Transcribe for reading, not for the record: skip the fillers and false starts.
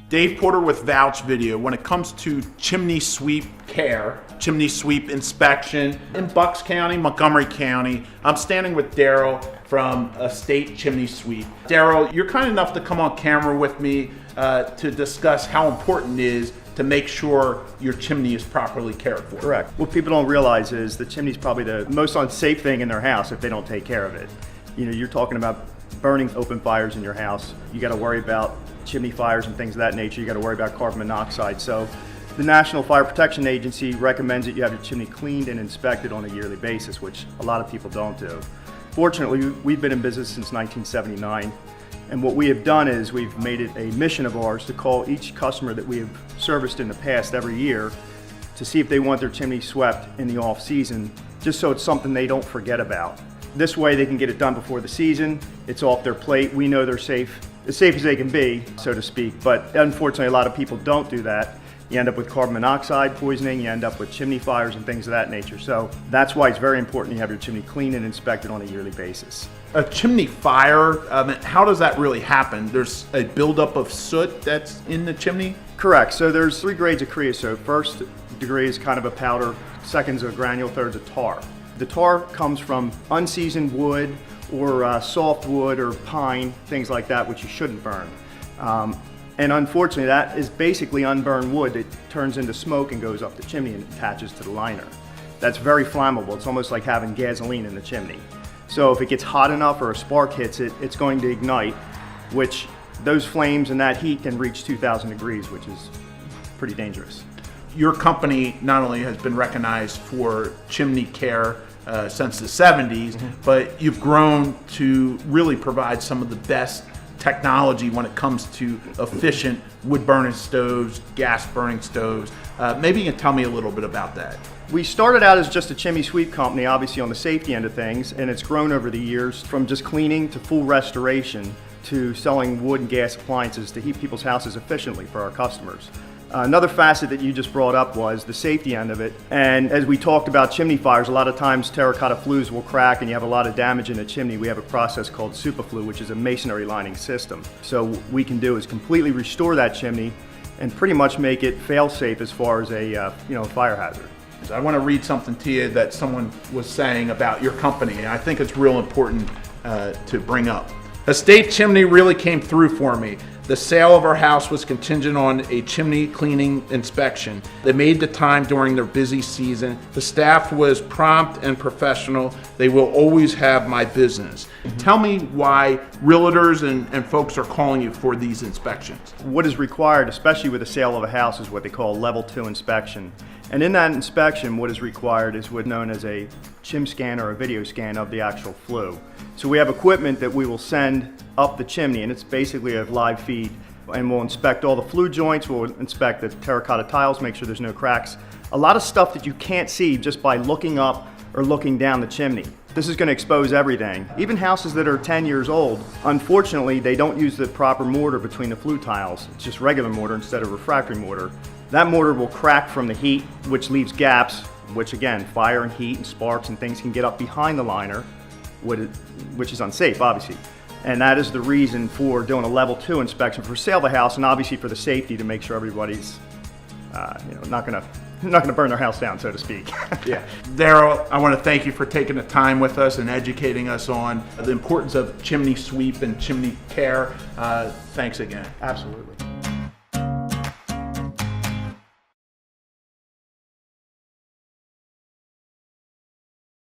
Dave Porter with Vouch Video. When it comes to chimney sweep care, chimney sweep inspection in Bucks County, Montgomery County, I'm standing with Daryl from Estate Chimney Sweep. Daryl, you're kind enough to come on camera with me to discuss how important it is to make sure your chimney is properly cared for. Correct. What people don't realize is the chimney is probably the most unsafe thing in their house if they don't take care of it. You know, you're talking about burning open fires in your house. You got to worry about chimney fires and things of that nature. You got to worry about carbon monoxide. So the National Fire Protection Agency recommends that you have your chimney cleaned and inspected on a yearly basis, which a lot of people don't do. Fortunately, we've been in business since 1979. And what we have done is we've made it a mission of ours to call each customer that we have serviced in the past every year to see if they want their chimney swept in the off season, just so it's something they don't forget about. This way they can get it done before the season. It's off their plate. We know they're safe as they can be, so to speak. But unfortunately, a lot of people don't do that. You end up with carbon monoxide poisoning, you end up with chimney fires and things of that nature. So that's why it's very important you have your chimney cleaned and inspected on a yearly basis. A chimney fire, how does that really happen? There's a buildup of soot that's in the chimney? Correct. So there's 3 grades of creosote. First degree is kind of a powder, second's a granule, third's a tar. The tar comes from unseasoned wood or soft wood or pine, things like that, which you shouldn't burn. And unfortunately, that is basically unburned wood that turns into smoke and goes up the chimney and attaches to the liner. That's very flammable. It's almost like having gasoline in the chimney. So if it gets hot enough or a spark hits it, it's going to ignite, which those flames and that heat can reach 2,000 degrees, which is pretty dangerous. Your company not only has been recognized for chimney care since the 70s, but you've grown to really provide some of the best technology when it comes to efficient wood burning stoves, gas burning stoves. Maybe you can tell me a little bit about that. We started out as just a chimney sweep company, obviously on the safety end of things, and it's grown over the years from just cleaning to full restoration to selling wood and gas appliances to heat people's houses efficiently for our customers. Another facet that you just brought up was the safety end of it. And as we talked about chimney fires, a lot of times terracotta flues will crack and you have a lot of damage in the chimney. We have a process called superflu, which is a masonry lining system. So what we can do is completely restore that chimney and pretty much make it fail-safe as far as a fire hazard. I want to read something to you that someone was saying about your company, and I think it's real important to bring up. Estate Chimney really came through for me. The sale of our house was contingent on a chimney cleaning inspection. They made the time during their busy season. The staff was prompt and professional. They will always have my business. Tell me why realtors and folks are calling you for these inspections. What is required, especially with the sale of a house, is what they call a level 2 inspection. And in that inspection, what is required is what's known as a chim scan or a video scan of the actual flue. So we have equipment that we will send up the chimney, and it's basically a live feed, and we'll inspect all the flue joints, we'll inspect the terracotta tiles, make sure there's no cracks. A lot of stuff that you can't see just by looking up or looking down the chimney. This is going to expose everything. Even houses that are 10 years old, unfortunately, they don't use the proper mortar between the flue tiles. It's just regular mortar instead of refractory mortar. That mortar will crack from the heat, which leaves gaps, which again, fire and heat and sparks and things can get up behind the liner, which is unsafe, obviously. And that is the reason for doing a level 2 inspection for sale of the house, and obviously for the safety to make sure everybody's not going to burn their house down, so to speak. Yeah. Daryl, I want to thank you for taking the time with us and educating us on the importance of chimney sweep and chimney care. Thanks again. Absolutely.